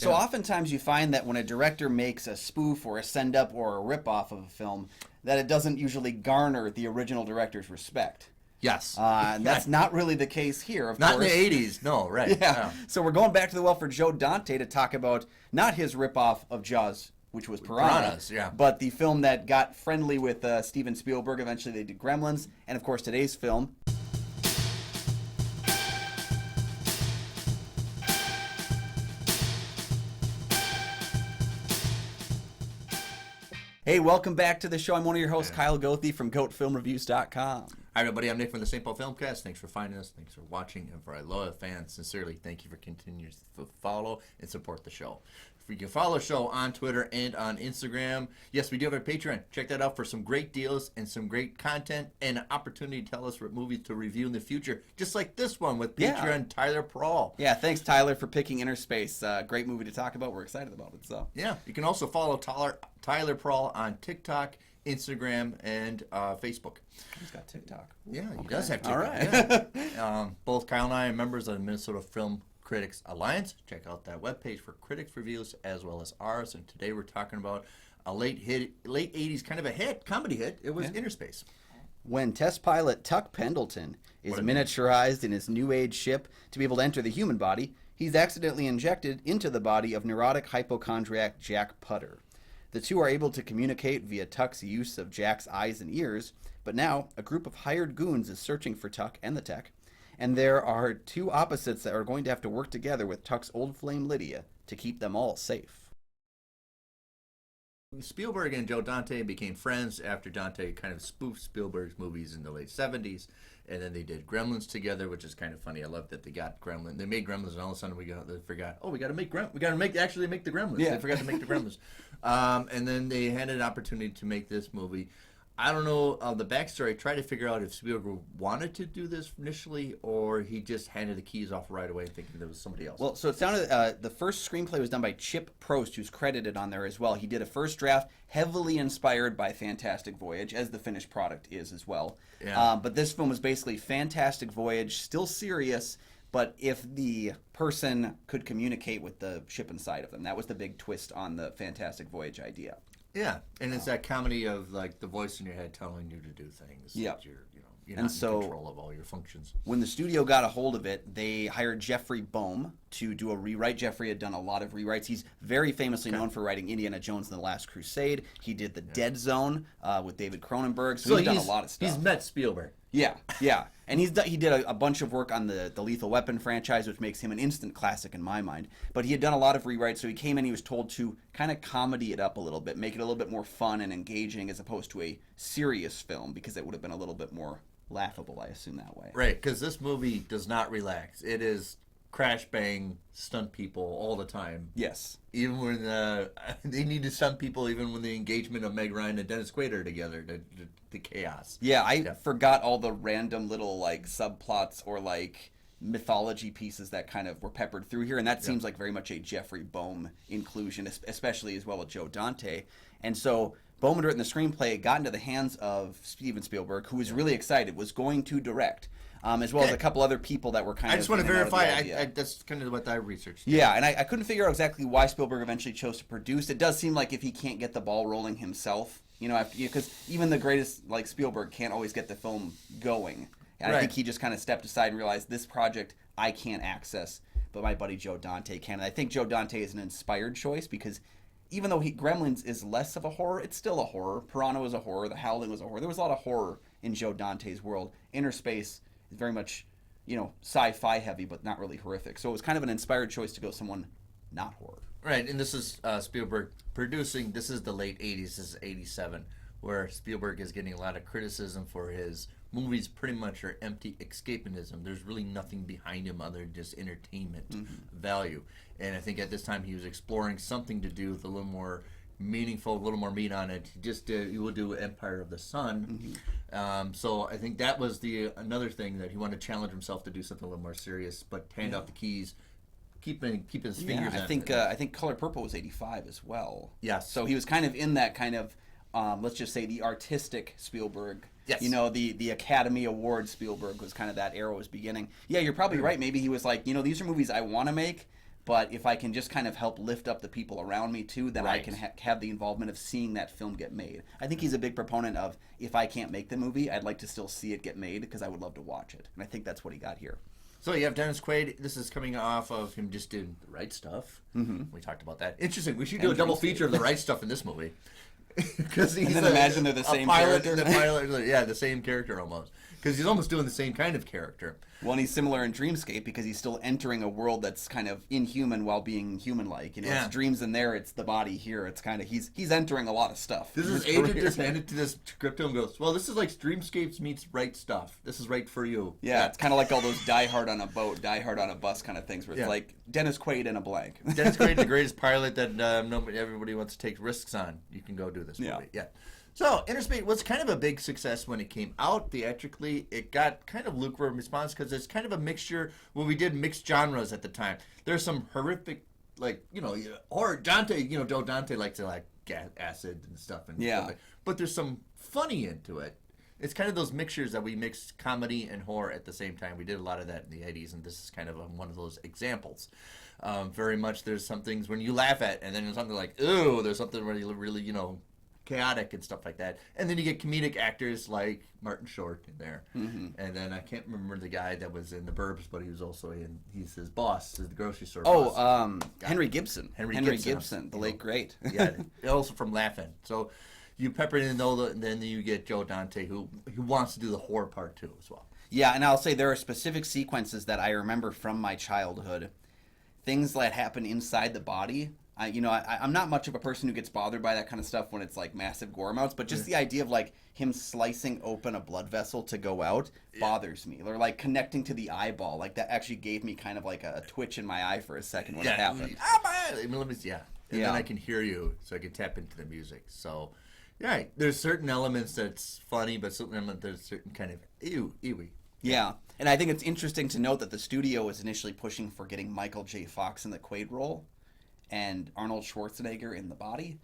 So oftentimes you find that when a director makes a spoof or a send-up or a rip-off of a film, that it doesn't usually garner the original director's respect. Yes. And that's not really the case here, of Not course. in the 80s, no, right. Yeah. So we're going back to the well for Joe Dante to talk about not his rip-off of Jaws, which was Piranhas, yeah. but the film that got friendly with Steven Spielberg. Eventually they did Gremlins, and of course today's film. Hey, welcome back to the show. I'm one of your hosts, Kyle Goethe from GoatFilmReviews.com. Hi, everybody. I'm Nick from the St. Paul Filmcast. Thanks for finding us. Thanks for watching. And for our loyal fans, sincerely, thank you for continuing to follow and support the show. You can follow the show on Twitter and on Instagram. Yes, we do have a Patreon. Check that out for some great deals and some great content and an opportunity to tell us what movies to review in the future, just like this one with Patreon Tyler Prawl. Yeah, thanks, Tyler, for picking Innerspace. Great movie to talk about. We're excited about it. So yeah, you can also follow Tyler Prawl on TikTok, Instagram, and Facebook. He's got TikTok. Yeah, he does have TikTok. All right. Yeah. Both Kyle and I are members of the Minnesota Film Critics Alliance. Check out that webpage for critics reviews as well as ours. And today we're talking about a late 80s kind of a hit, comedy hit. It was Innerspace. When test pilot Tuck Pendleton is miniaturized in his new age ship to be able to enter the human body, he's accidentally injected into the body of neurotic hypochondriac Jack Putter. The two are able to communicate via Tuck's use of Jack's eyes and ears, but now a group of hired goons is searching for Tuck and the tech, and there are two opposites that are going to have to work together with Tuck's old flame Lydia to keep them all safe. Spielberg and Joe Dante became friends after Dante kind of spoofed Spielberg's movies in the late 70s, and then they did Gremlins together, which is kind of funny. I love that they got Gremlins. They made Gremlins, and all of a sudden they forgot. Oh, we got to make the Gremlins. Yeah. They forgot to make the Gremlins, and then they had an opportunity to make this movie. I don't know the backstory. I tried to figure out if Spielberg wanted to do this initially, or he just handed the keys off right away, thinking there was somebody else. Well, so it sounded the first screenplay was done by Chip Prost, who's credited on there as well. He did a first draft heavily inspired by Fantastic Voyage, as the finished product is as well. Yeah. But this film was basically Fantastic Voyage, still serious, but if the person could communicate with the ship inside of them. That was the big twist on the Fantastic Voyage idea. Yeah, and it's that comedy of like the voice in your head telling you to do things. Yeah. That you're not in control of all your functions. When the studio got a hold of it, they hired Jeffrey Boehm to do a rewrite. Jeffrey had done a lot of rewrites. He's very famously known for writing Indiana Jones and the Last Crusade. He did The Dead Zone with David Cronenberg. So he's done a lot of stuff. He's met Spielberg. Yeah. And he did a bunch of work on the Lethal Weapon franchise, which makes him an instant classic in my mind. But he had done a lot of rewrites, so he came in, he was told to kind of comedy it up a little bit, make it a little bit more fun and engaging as opposed to a serious film, because it would have been a little bit more laughable, I assume, that way. Right, because this movie does not relax. It is crash bang stunt people all the time. Yes. Even when they need to stunt people, even when the engagement of Meg Ryan and Dennis Quaid are together, the chaos. Yeah, I forgot all the random little like subplots or like mythology pieces that kind of were peppered through here, and that seems like very much a Jeffrey Boehm inclusion, especially as well with Joe Dante. And so Boehm had written the screenplay, got into the hands of Steven Spielberg, who was really excited, was going to direct, as well as a couple other people that were kind of. I just want to verify. That's that's kind of what I researched. Yeah, and I couldn't figure out exactly why Spielberg eventually chose to produce. It does seem like if he can't get the ball rolling himself, because even the greatest like Spielberg can't always get the film going. And I think he just kind of stepped aside and realized this project I can't access, but my buddy Joe Dante can. And I think Joe Dante is an inspired choice because even though Gremlins is less of a horror, it's still a horror. Piranha was a horror. The Howling was a horror. There was a lot of horror in Joe Dante's world. Innerspace is very much, sci-fi heavy, but not really horrific. So it was kind of an inspired choice to go someone not horror. Right, and this is Spielberg producing. This is the late 80s. This is 87, where Spielberg is getting a lot of criticism for his movies pretty much are empty escapism. There's really nothing behind him other than just entertainment value. And I think at this time he was exploring something to do with a little more meaningful, a little more meat on it. He will do Empire of the Sun. So I think that was another thing that he wanted to challenge himself to do something a little more serious, but hand out the keys. Keep his fingers. I think Color Purple was 85 as well. Yes. So he was kind of in that kind of let's just say the artistic Spielberg. Yes. The Academy Award Spielberg was kind of that era was beginning. Yeah, you're probably right. Maybe he was like, these are movies I want to make, But if I can just kind of help lift up the people around me too, then I Right. can have the involvement of seeing that film get made. I think he's a big proponent of, if I can't make the movie, I'd like to still see it get made because I would love to watch it. And I think that's what he got here. So you have Dennis Quaid. This is coming off of him just doing the right stuff. Mm-hmm. We talked about that. Interesting. We should do a double feature of the right stuff in this movie. Because he's then imagine they're the same pilot, character. The same character almost. Because he's almost doing the same kind of character. Well, and he's similar in Dreamscape because he's still entering a world that's kind of inhuman while being human-like. You know, Yeah. it's dreams in there, it's the body here. It's kind of he's entering a lot of stuff. This is agent just handed to this crypto and goes, well, this is like Dreamscapes meets right stuff. This is right for you. Yeah, it's kind of like all those Die Hard on a boat, Die Hard on a bus kind of things where it's Yeah. like Dennis Quaid in a blank. Dennis Quaid, the greatest pilot that everybody wants to take risks on. You can go do this movie. Yeah. So, Innerspace was kind of a big success when it came out theatrically. It got kind of lukewarm response because it's kind of a mixture. Well, we did mixed genres at the time. There's some horrific, like, horror. Dante, Joe Dante likes to like acid and stuff. And Yeah. stuff like, but there's some funny into it. It's kind of those mixtures that we mix comedy and horror at the same time. We did a lot of that in the 80s, and this is kind of one of those examples. Very much there's some things when you laugh at, and then there's something like, ooh, there's something really, chaotic and stuff like that. And then you get comedic actors like Martin Short in there. Mm-hmm. And then I can't remember the guy that was in The Burbs, but he was also he's his boss, the grocery store boss. Henry Gibson. Henry Gibson, the late great. Yeah, also from Laughing. So you pepper it in, and then you get Joe Dante, who wants to do the horror part too as well. Yeah, and I'll say there are specific sequences that I remember from my childhood. Things that happen inside the body. I'm not much of a person who gets bothered by that kind of stuff when it's like massive gore amounts, but just the idea of like him slicing open a blood vessel to go out bothers me. Or like connecting to the eyeball, like that actually gave me kind of like a twitch in my eye for a second when it happened. And then I can hear you, so I can tap into the music. So, right, there's certain elements that's funny, but certain elements there's certain kind of ewy. Yeah, and I think it's interesting to note that the studio was initially pushing for getting Michael J. Fox in the Quaid role and Arnold Schwarzenegger in the body,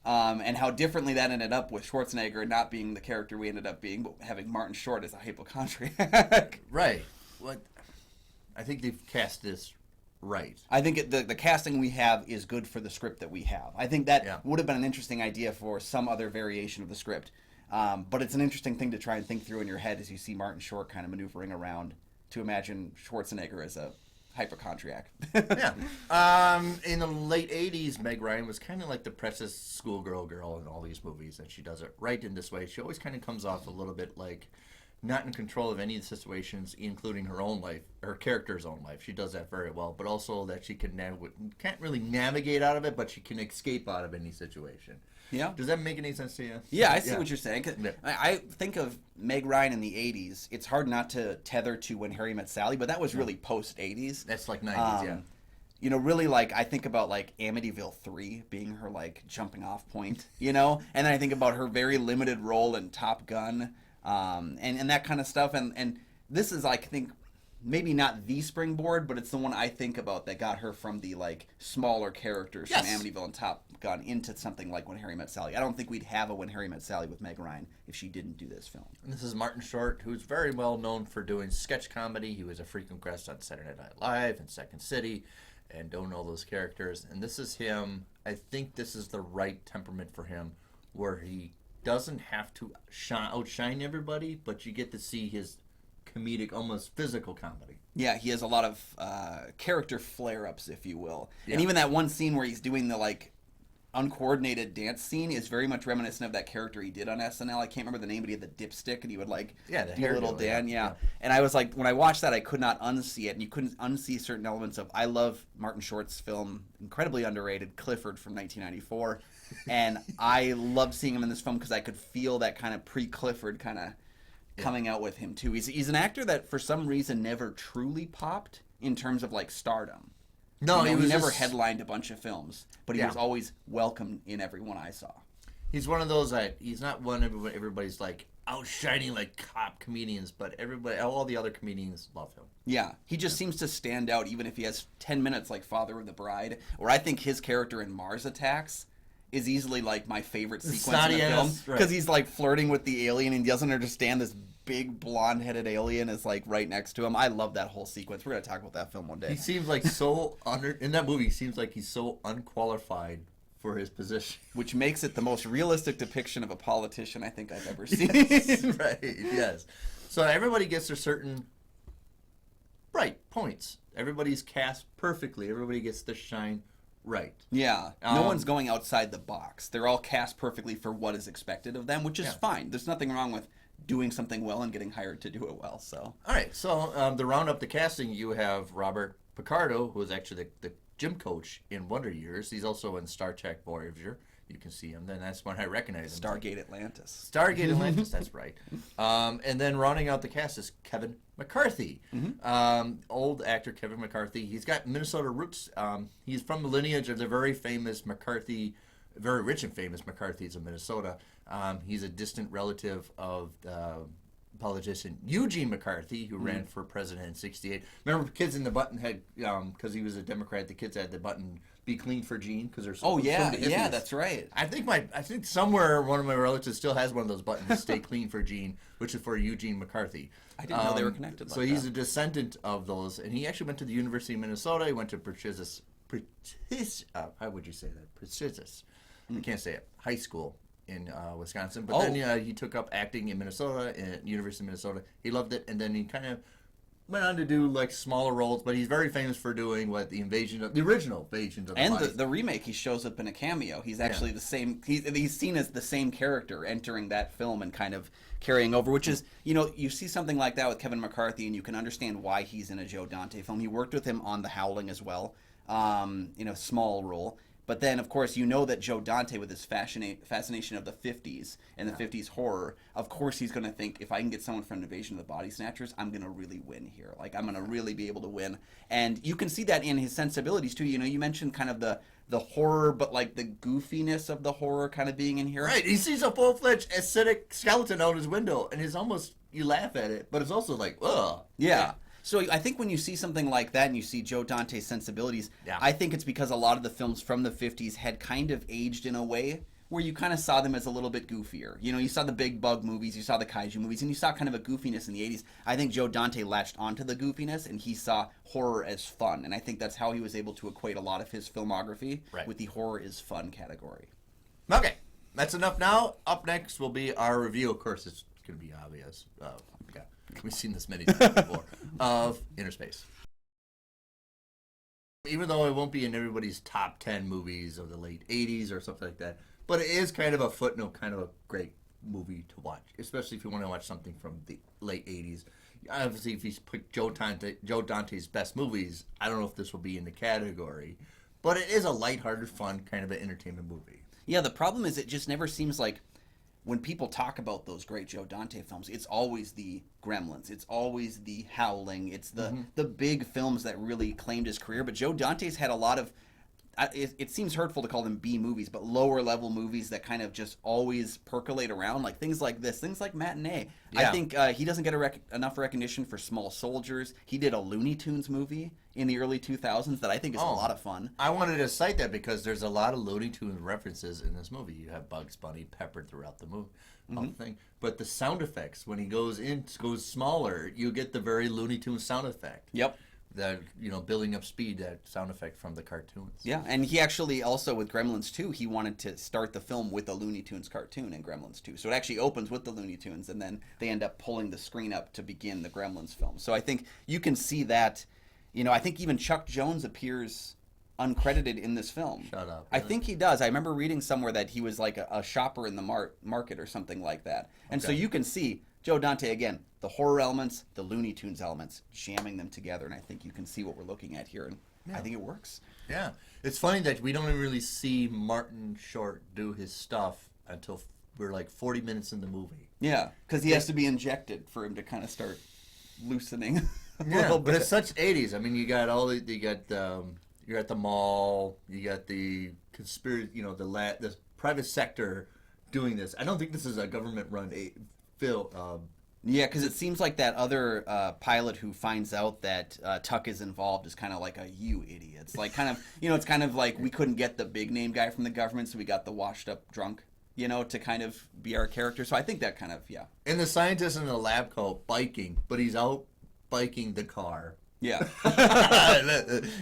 and how differently that ended up with Schwarzenegger not being the character we ended up being, but having Martin Short as a hypochondriac. Right. What? I think they've cast this right. I think the casting we have is good for the script that we have. I think that would have been an interesting idea for some other variation of the script, but it's an interesting thing to try and think through in your head as you see Martin Short kind of maneuvering around to imagine Schwarzenegger as a hypochondriac. Yeah. In the late 80s, Meg Ryan was kind of like the precious schoolgirl girl in all these movies, and she does it right in this way. She always kind of comes off a little bit like not in control of any of the situations, including her own life, her character's own life. She does that very well, but also that she can't really navigate out of it, but she can escape out of any situation. Yeah. Does that make any sense to you? Yeah, I see what you're saying. 'Cause I think of Meg Ryan in the 80s. It's hard not to tether to When Harry Met Sally, but that was really post-80s. That's like 90s, Really, like, I think about, like, Amityville 3 being her, like, jumping off point, And then I think about her very limited role in Top Gun, and that kind of stuff. And this is, I think, maybe not the springboard, but it's the one I think about that got her from the, like, smaller characters from Amityville and Top Gun into something like When Harry Met Sally. I don't think we'd have a When Harry Met Sally with Meg Ryan if she didn't do this film. And this is Martin Short, who's very well known for doing sketch comedy. He was a frequent guest on Saturday Night Live and Second City, and don't know those characters. And this is him. I think this is the right temperament for him, where he doesn't have to outshine everybody, but you get to see his comedic, almost physical comedy. Yeah, he has a lot of character flare-ups, if you will. Yeah. And even that one scene where he's doing the, like, uncoordinated dance scene is very much reminiscent of that character he did on SNL. I can't remember the name, but he had the dipstick, and he would, like, do a little Dan. Yeah. And I was like, when I watched that, I could not unsee it, and you couldn't unsee certain elements of, I love Martin Short's film, incredibly underrated, Clifford from 1994. And I loved seeing him in this film because I could feel that kind of pre-Clifford kind of coming out with him too. He's an actor that for some reason never truly popped in terms of like stardom. No, he never headlined a bunch of films, but he was always welcome in every one I saw. He's one of those that he's not one everybody's like outshining like cop comedians, but all the other comedians love him. Yeah, he just seems to stand out even if he has 10 minutes like Father of the Bride, or I think his character in Mars Attacks is easily like my favorite sequence Snotty in the film ass, because right. he's like flirting with the alien and he doesn't understand this big blonde-headed alien is like right next to him. I love that whole sequence. We're gonna talk about that film one day. He seems like so in that movie. He seems like he's so unqualified for his position, Which makes it the most realistic depiction of a politician I think I've ever seen. Yes, right? Yes. So everybody gets their certain points. Everybody's cast perfectly. Everybody gets to shine right. Yeah, no one's going outside the box. They're all cast perfectly for what is expected of them, which is fine. There's nothing wrong with doing something well and getting hired to do it well. So, all right. So to round up the casting, you have Robert Picardo, who is actually the gym coach in Wonder Years. He's also in Star Trek Voyager. You can see him. Then that's when I recognize him. Stargate Atlantis. Stargate Atlantis, that's right. And then rounding out the cast is Kevin McCarthy. Old actor Kevin McCarthy. He's got Minnesota roots. He's from the lineage of the very famous McCarthy, very rich and famous McCarthys of Minnesota. He's a distant relative of the politician Eugene McCarthy, who ran for president in '68. Remember, kids in the button had, because he was a Democrat, the kids had the button "Be clean for Gene" because there's Yeah, that's right. I think somewhere one of my relatives still has one of those buttons, "Stay clean for Gene," which is for Eugene McCarthy. I didn't know they were connected. So he's a descendant of those, and he actually went to the University of Minnesota. He went to how would you say that? Prestigious. I can't say it. High school in Wisconsin, but then he took up acting in Minnesota, at University of Minnesota. He loved it, and then he kind of went on to do like smaller roles, but he's very famous for doing the original Invasion of the And Body. the remake, he shows up in a cameo. He's actually the same. He's seen as the same character entering that film and kind of carrying over. Which is, you see something like that with Kevin McCarthy, and you can understand why he's in a Joe Dante film. He worked with him on The Howling as well, small role. But then, of course, that Joe Dante, with his fascination of the 50s and the 50s horror, of course he's going to think, if I can get someone from Invasion of the Body Snatchers, I'm going to really win here. Like, I'm going to really be able to win. And you can see that in his sensibilities, too. You mentioned kind of the horror, but like the goofiness of the horror kind of being in here. Right. He sees a full-fledged acidic skeleton out his window, and it's almost, you laugh at it, but it's also like, ugh. Yeah. So I think when you see something like that and you see Joe Dante's sensibilities, I think it's because a lot of the films from the 50s had kind of aged in a way where you kind of saw them as a little bit goofier. You saw the big bug movies, you saw the kaiju movies, and you saw kind of a goofiness in the 80s. I think Joe Dante latched onto the goofiness, and he saw horror as fun. And I think that's how he was able to equate a lot of his filmography with the horror is fun category. Okay. That's enough now. Up next will be our review. Of course, it's going to be obvious. We've seen this many times before, of Innerspace. Even though it won't be in everybody's top 10 movies of the late 80s or something like that, but it is kind of a footnote, kind of a great movie to watch, especially if you want to watch something from the late 80s. Obviously, if you pick Joe Dante's best movies, I don't know if this will be in the category, but it is a lighthearted, fun, kind of an entertainment movie. Yeah, the problem is it just never seems like when people talk about those great Joe Dante films, it's always the Gremlins, it's always the Howling, it's the big films that really claimed his career. But Joe Dante's had a lot of, it seems hurtful to call them B movies, but lower level movies that kind of just always percolate around, like things like this, things like Matinee. Yeah. I think he doesn't get enough recognition for Small Soldiers. He did a Looney Tunes movie in the early 2000s that I think is a lot of fun. I wanted to cite that because there's a lot of Looney Tunes references in this movie. You have Bugs Bunny peppered throughout the movie, thing. But the sound effects, when he goes smaller, you get the very Looney Tunes sound effect. Yep. That, building up speed, that sound effect from the cartoons. Yeah, and he actually also, with Gremlins 2, he wanted to start the film with a Looney Tunes cartoon in Gremlins 2. So it actually opens with the Looney Tunes, and then they end up pulling the screen up to begin the Gremlins film. So I think you can see that, I think even Chuck Jones appears uncredited in this film. Shut up. I think he does. I remember reading somewhere that he was like a shopper in the market or something like that. And so you can see Joe Dante, again, the horror elements, the Looney Tunes elements, jamming them together, and I think you can see what we're looking at here, and I think it works. Yeah. It's funny that we don't really see Martin Short do his stuff until we're like 40 minutes in the movie. Yeah, because he has to be injected for him to kind of start loosening a little bit. But it's such 80s. I mean, you got you're at the mall, you got the conspiracy, the private sector doing this. I don't think this is a government-run film Yeah, because it seems like that other pilot who finds out that Tuck is involved is kind of like you idiots. Like, kind of, it's kind of like we couldn't get the big name guy from the government, so we got the washed up drunk, to kind of be our character. So I think that kind of, yeah. And the scientist in the lab coat biking, but he's out biking the car. Yeah.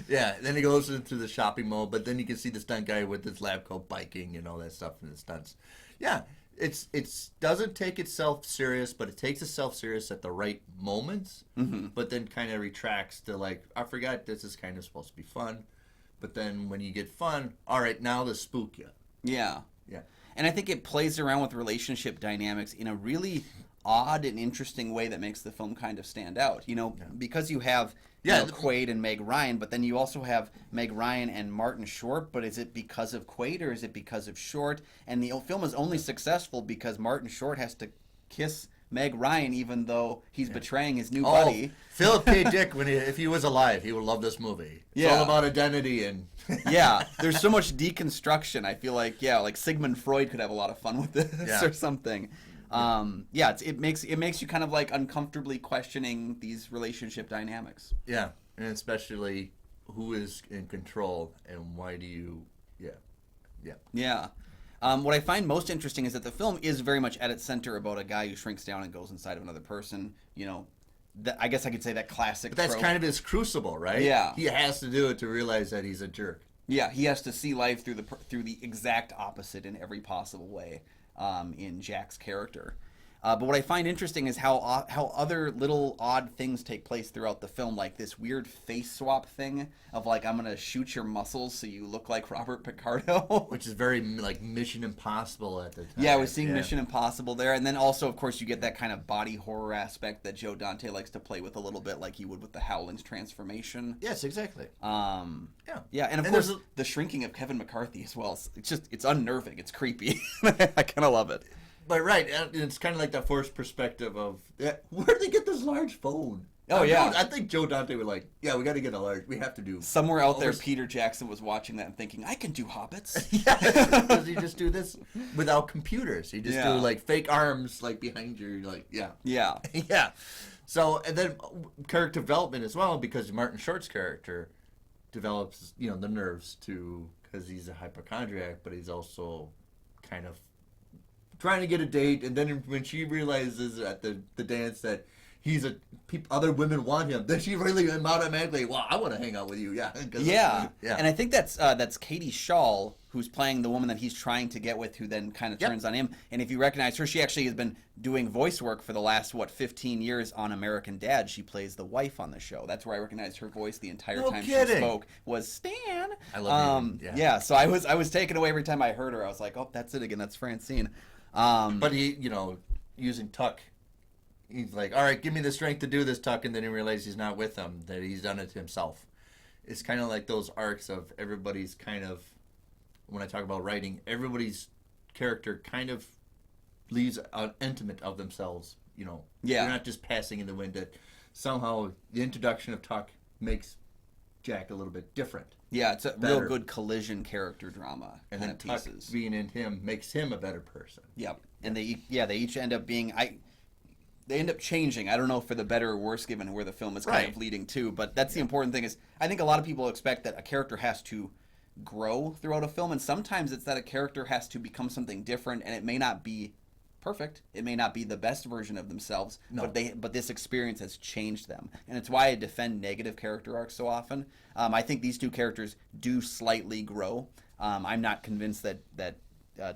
Yeah, then he goes into the shopping mall, but then you can see the stunt guy with his lab coat biking and all that stuff in the stunts. Yeah, it's doesn't take itself serious, but it takes itself serious at the right moments, but then kind of retracts to like, I forgot this is kind of supposed to be fun, but then when you get fun, all right, now let's spook you. Yeah. Yeah. And I think it plays around with relationship dynamics in a really odd and interesting way that makes the film kind of stand out. Because you have Quaid and Meg Ryan, but then you also have Meg Ryan and Martin Short, but is it because of Quaid or is it because of Short? And the film is only successful because Martin Short has to kiss Meg Ryan even though he's betraying his new buddy. Philip K. Dick, if he was alive, he would love this movie. It's all about identity and... Yeah, there's so much deconstruction. I feel like, like Sigmund Freud could have a lot of fun with this or something. It makes you kind of like uncomfortably questioning these relationship dynamics. Yeah, and especially who is in control and why do you... Yeah. What I find most interesting is that the film is very much at its center about a guy who shrinks down and goes inside of another person. I guess I could say that classic. But that's trope. kind of his crucible, right? Yeah. He has to do it to realize that he's a jerk. Yeah, he has to see life through the exact opposite in every possible way in Jack's character. But what I find interesting is how other little odd things take place throughout the film, like this weird face swap thing of like, I'm going to shoot your muscles so you look like Robert Picardo. Which is very like Mission Impossible at the time. Yeah, I was seeing Mission Impossible there. And then also, of course, you get that kind of body horror aspect that Joe Dante likes to play with a little bit, like you would with the Howling's transformation. Yes, exactly. Yeah, and of course, the shrinking of Kevin McCarthy as well. It's unnerving. It's creepy. I kind of love it. But right, it's kind of like that forced perspective of where did they get this large phone? Oh, yeah. I think Joe Dante was like, we got to get a large. We have to do. Somewhere out there, Peter Jackson was watching that and thinking, I can do hobbits. Does he just do this without computers? He just do like fake arms like behind you, like yeah. Yeah. So and then character development as well, because Martin Short's character develops the nerves too, because he's a hypochondriac, but he's also kind of trying to get a date, and then when she realizes at the dance that other women want him, then she really automatically, I want to hang out with you, yeah. And I think that's Katie Shaw, who's playing the woman that he's trying to get with, who then kind of turns on him. And if you recognize her, she actually has been doing voice work for the last 15 years on American Dad. She plays the wife on the show. That's where I recognized her voice the entire time she spoke was Stan. I love him. Yeah. So I was taken away every time I heard her. I was like, oh, that's it again. That's Francine. But he, using Tuck, he's like, all right, give me the strength to do this, Tuck, and then he realizes he's not with him, that he's done it to himself. It's kind of like those arcs of everybody's kind of, when I talk about writing, everybody's character kind of leaves an intimate of themselves, They're not just passing in the wind. That somehow the introduction of Tuck makes Jack a little bit different. Yeah, it's a real good collision character drama. And then Tuck being in him makes him a better person. Yep. And they each end up being they end up changing. I don't know for the better or worse given where the film is kind of leading to, but that's the important thing is I think a lot of people expect that a character has to grow throughout a film, and sometimes it's that a character has to become something different, and it may not be perfect. It may not be the best version of themselves, but this experience has changed them. And it's why I defend negative character arcs so often. I think these two characters do slightly grow. I'm not convinced that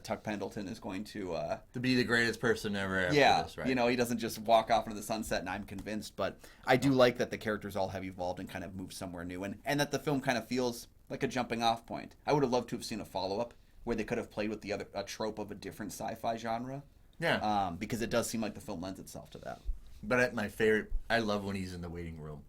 Tuck Pendleton is going to be the greatest person ever after this, right? He doesn't just walk off into the sunset and I'm convinced, but I do like that the characters all have evolved and kind of moved somewhere new, and that the film kind of feels like a jumping off point. I would have loved to have seen a follow-up where they could have played with a trope of a different sci-fi genre. Yeah. Because it does seem like the film lends itself to that. But my favorite, I love when he's in the waiting room.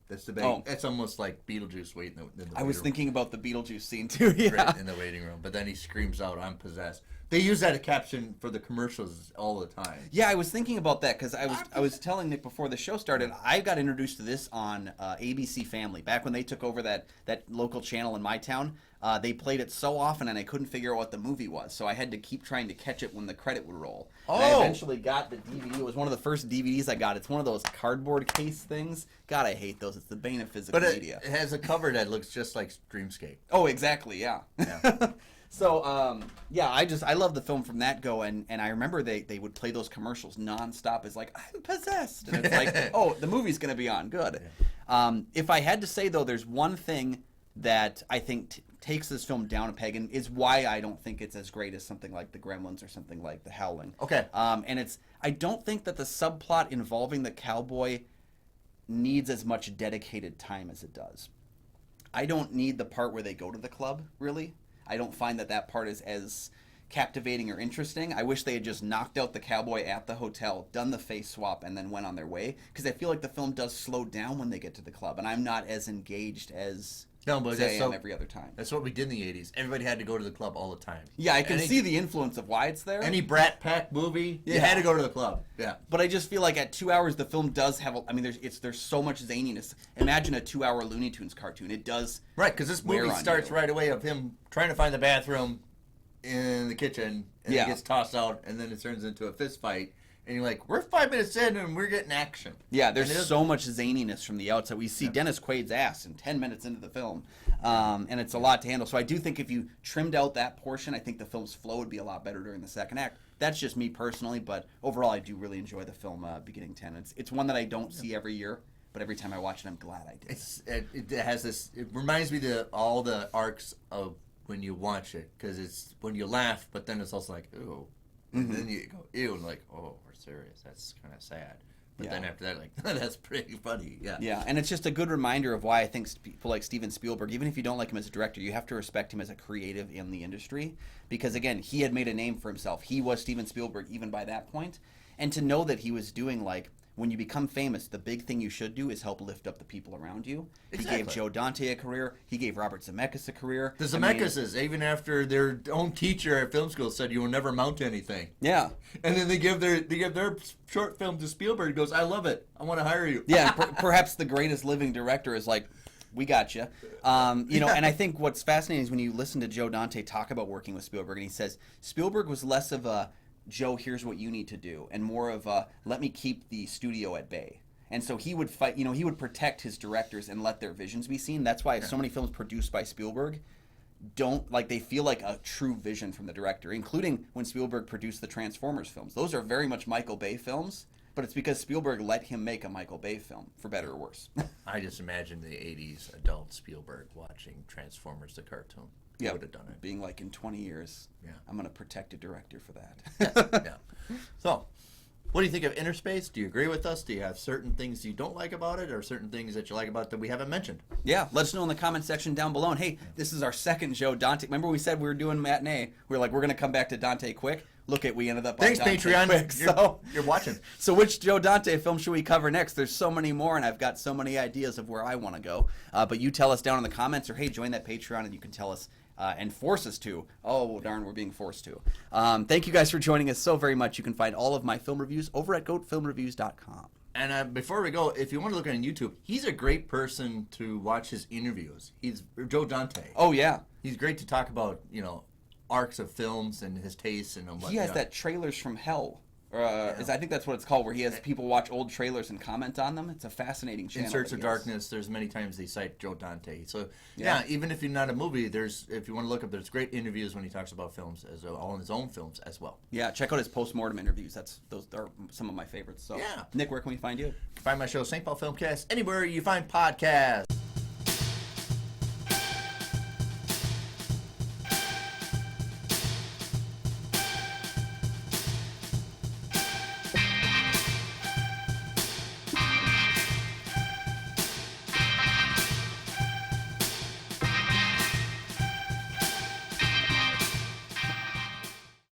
That's the big. Oh. It's almost like Beetlejuice waiting in the I was thinking about the Beetlejuice scene too. Yeah. Right in the waiting room, but then he screams out, "I'm possessed." They use that as caption for the commercials all the time. Yeah, I was thinking about that because I was telling Nick before the show started. I got introduced to this on ABC Family back when they took over that local channel in my town. They played it so often, and I couldn't figure out what the movie was, so I had to keep trying to catch it when the credit would roll. And I eventually got the DVD. It was one of the first DVDs I got. It's one of those cardboard case things. God, I hate those. It's the bane of physical media. It has a cover that looks just like Dreamscape. Oh, exactly. Yeah. So, I love the film from that go, and I remember they would play those commercials nonstop. It's like, I'm possessed. And it's like, oh, the movie's going to be on. Good. If I had to say, though, there's one thing that I think takes this film down a peg and is why I don't think it's as great as something like The Gremlins or something like The Howling. Okay. And I don't think that the subplot involving the cowboy needs as much dedicated time as it does. I don't need the part where they go to the club, really. I don't find that part is as captivating or interesting. I wish they had just knocked out the cowboy at the hotel, done the face swap, and then went on their way. Because I feel like the film does slow down when they get to the club, and I'm not as engaged as I am every other time. That's what we did in the 80s. Everybody had to go to the club all the time. Yeah, I can see the influence of why it's there. Any Brat Pack movie, you had to go to the club. Yeah. But I just feel like at 2 hours, the film does have, there's so much zaniness. Imagine a 2-hour Looney Tunes cartoon. It does. Right, because this movie starts right away of him trying to find the bathroom in the kitchen, and he gets tossed out, and then it turns into a fist fight. And you're like, we're 5 minutes in, and we're getting action. Yeah, there's so much zaniness from the outside. We see Dennis Quaid's ass in 10 minutes into the film, and it's a lot to handle. So I do think if you trimmed out that portion, I think the film's flow would be a lot better during the second act. That's just me personally, but overall I do really enjoy the film beginning 10. It's one that I don't see every year, but every time I watch it, I'm glad I did. It has this, it reminds me of all the arcs of when you watch it, because it's when you laugh, but then it's also like, ooh. And then you go, ew, and like, oh, we're serious. That's kind of sad. But then after that, like, that's pretty funny. Yeah. Yeah, and it's just a good reminder of why I think people like Steven Spielberg, even if you don't like him as a director, you have to respect him as a creative in the industry. Because, again, he had made a name for himself. He was Steven Spielberg even by that point. And to know that he was doing, like, when you become famous, the big thing you should do is help lift up the people around you. Exactly. He gave Joe Dante a career. He gave Robert Zemeckis a career. The Zemeckis, even after their own teacher at film school said you will never amount to anything. Yeah. And then they give their short film to Spielberg. He goes, I love it. I want to hire you. Yeah, perhaps the greatest living director is like, we got you. And I think what's fascinating is when you listen to Joe Dante talk about working with Spielberg, and he says Spielberg was less of a, Joe, here's what you need to do, and more of a, let me keep the studio at bay. And so he would fight, he would protect his directors and let their visions be seen. That's why so many films produced by Spielberg they feel like a true vision from the director, including when Spielberg produced the Transformers films. Those are very much Michael Bay films, but it's because Spielberg let him make a Michael Bay film, for better or worse. I just imagine the 80s adult Spielberg watching Transformers the cartoon. He would have done it. Being like, in 20 years, I'm going to protect a director for that. Yeah. So, what do you think of Innerspace? Do you agree with us? Do you have certain things you don't like about it, or certain things that you like about it that we haven't mentioned? Yeah, let us know in the comment section down below. And hey, this is our second Joe Dante. Remember we said we were doing matinee? We were like, we're going to come back to Dante quick. Look at, we ended up on Thanks, Dante Patreon. quick. You're watching. So which Joe Dante film should we cover next? There's so many more, and I've got so many ideas of where I want to go. But you tell us down in the comments, or hey, join that Patreon, and you can tell us and force us to. Oh, darn, we're being forced to. Thank you guys for joining us so very much. You can find all of my film reviews over at goatfilmreviews.com. And before we go, if you want to look on YouTube, he's a great person to watch his interviews. He's Joe Dante. Oh, yeah. He's great to talk about, arcs of films and his tastes and what. He has that Trailers from Hell. I think that's what it's called, where he has people watch old trailers and comment on them. It's a fascinating channel. In Search of Darkness, there's many times they cite Joe Dante. So even if you're not a movie, if you want to look up, there's great interviews when he talks about films, all in his own films as well. Yeah, check out his post-mortem interviews. Those are some of my favorites. So Nick, where can we find you? You can find my show, St. Paul Filmcast, anywhere you find podcasts.